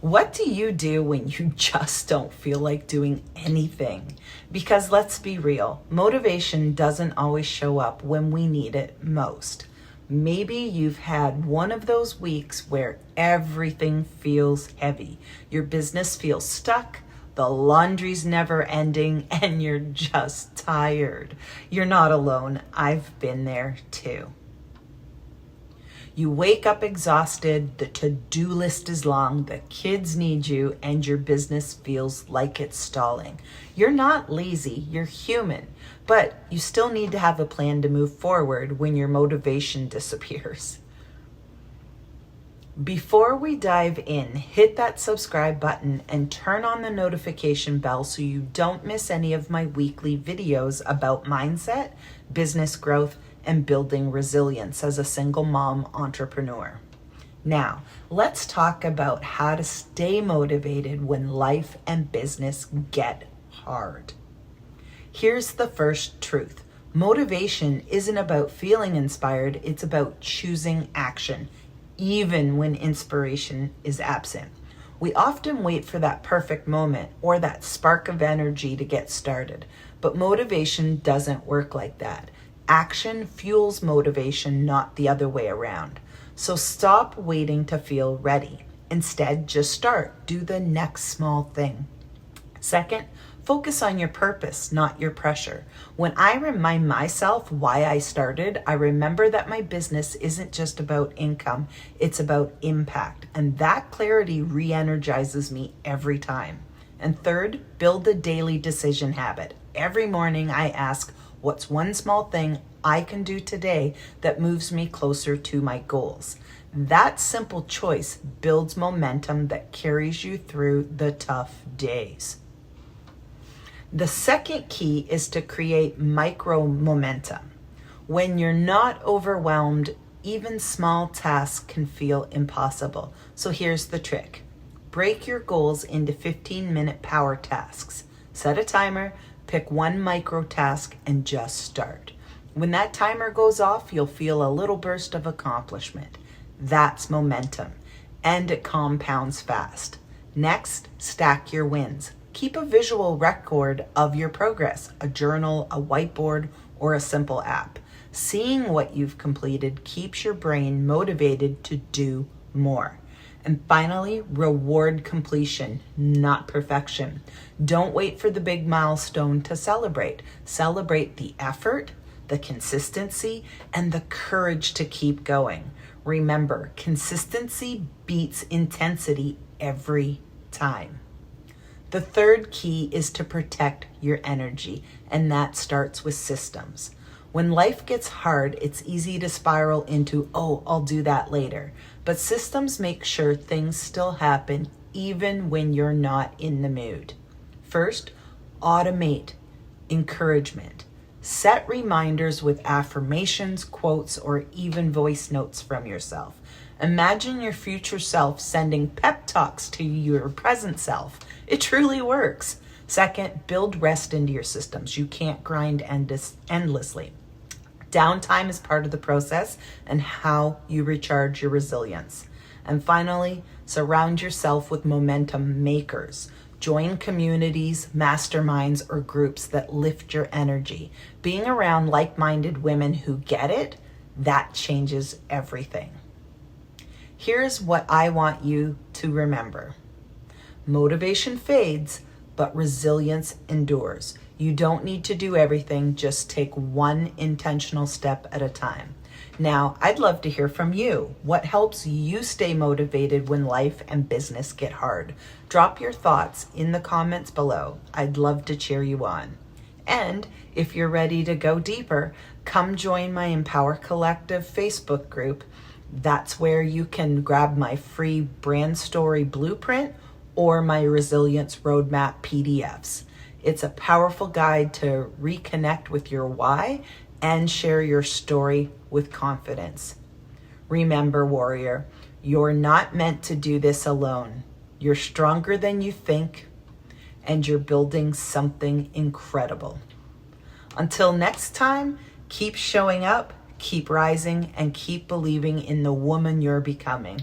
What do you do when you just don't feel like doing anything? Because let's be real, motivation doesn't always show up when we need it most. Maybe you've had one of those weeks where everything feels heavy. Your business feels stuck, the laundry's never ending, and you're just tired. You're not alone. I've been there too. You wake up exhausted, the to-do list is long, the kids need you, and your business feels like it's stalling. You're not lazy, you're human, but you still need to have a plan to move forward when your motivation disappears. Before we dive in, hit that subscribe button and turn on the notification bell so you don't miss any of my weekly videos about mindset, business growth, and building resilience as a single mom entrepreneur. Now, let's talk about how to stay motivated when life and business get hard. Here's the first truth. Motivation isn't about feeling inspired, it's about choosing action, even when inspiration is absent. We often wait for that perfect moment or that spark of energy to get started, but motivation doesn't work like that. Action fuels motivation, not the other way around. So stop waiting to feel ready. Instead, just start. Do the next small thing. Second, focus on your purpose, not your pressure. When I remind myself why I started, I remember that my business isn't just about income, it's about impact. And that clarity re-energizes me every time. And third, build a daily decision habit. Every morning I ask, what's one small thing I can do today that moves me closer to my goals? That simple choice builds momentum that carries you through the tough days. The second key is to create micro momentum. When you're not overwhelmed, even small tasks can feel impossible. So here's the trick. Break your goals into 15-minute power tasks. Set a timer, pick one micro task, and just start. When that timer goes off, you'll feel a little burst of accomplishment. That's momentum, and it compounds fast. Next, stack your wins. Keep a visual record of your progress, a journal, a whiteboard, or a simple app. Seeing what you've completed keeps your brain motivated to do more. And finally, reward completion, not perfection. Don't wait for the big milestone to celebrate. Celebrate the effort, the consistency, and the courage to keep going. Remember, consistency beats intensity every time. The third key is to protect your energy, and that starts with systems. When life gets hard, it's easy to spiral into, oh, I'll do that later. But systems make sure things still happen even when you're not in the mood. First, automate encouragement. Set reminders with affirmations, quotes, or even voice notes from yourself. Imagine your future self sending pep talks to your present self. It truly works. Second, build rest into your systems. You can't grind endlessly. Downtime is part of the process and how you recharge your resilience. And finally, surround yourself with momentum makers. Join communities, masterminds, or groups that lift your energy. Being around like-minded women who get it, that changes everything. Here's what I want you to remember. Motivation fades, but resilience endures. You don't need to do everything, just take one intentional step at a time. Now, I'd love to hear from you. What helps you stay motivated when life and business get hard? Drop your thoughts in the comments below. I'd love to cheer you on. And if you're ready to go deeper, come join my Empower Collective Facebook group. That's where you can grab my free brand story blueprint or my resilience roadmap PDFs. It's a powerful guide to reconnect with your why and share your story with confidence. Remember, warrior, you're not meant to do this alone. You're stronger than you think, and you're building something incredible. Until next time, keep showing up, keep rising, and keep believing in the woman you're becoming.